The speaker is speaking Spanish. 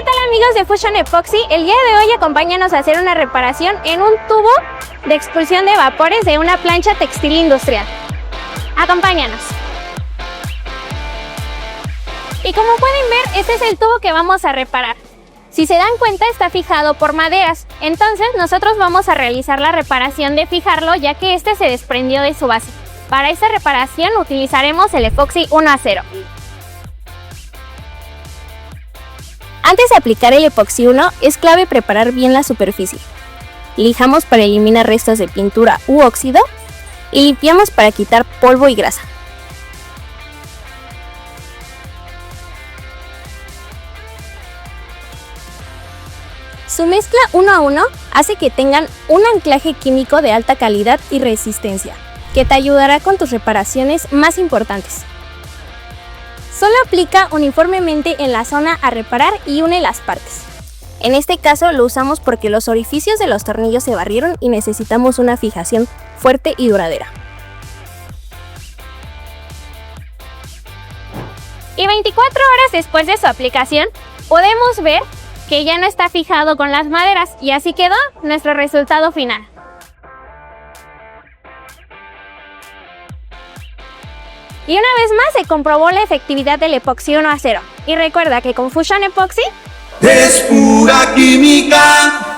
¿qué tal amigos de Fusion Epoxy? El día de hoy acompáñanos a hacer una reparación en un tubo de expulsión de vapores de una plancha textil industrial. Acompáñanos. Y como pueden ver, este es el tubo que vamos a reparar. Si se dan cuenta, está fijado por maderas, entonces nosotros vamos a realizar la reparación de fijarlo ya que este se desprendió de su base. Para esta reparación utilizaremos el epoxi 1-0. Antes de aplicar el epoxi 1, es clave preparar bien la superficie. Lijamos para eliminar restos de pintura u óxido y limpiamos para quitar polvo y grasa. Su mezcla 1 a 1 hace que tengan un anclaje químico de alta calidad y resistencia, que te ayudará con tus reparaciones más importantes. Solo aplica uniformemente en la zona a reparar y une las partes. En este caso lo usamos porque los orificios de los tornillos se barrieron y necesitamos una fijación fuerte y duradera. Y 24 horas después de su aplicación, podemos ver que ya no está fijado con las maderas y así quedó nuestro resultado final. Y una vez más se comprobó la efectividad del epoxi 1-0. Y recuerda que con Fusion Epoxy es pura química.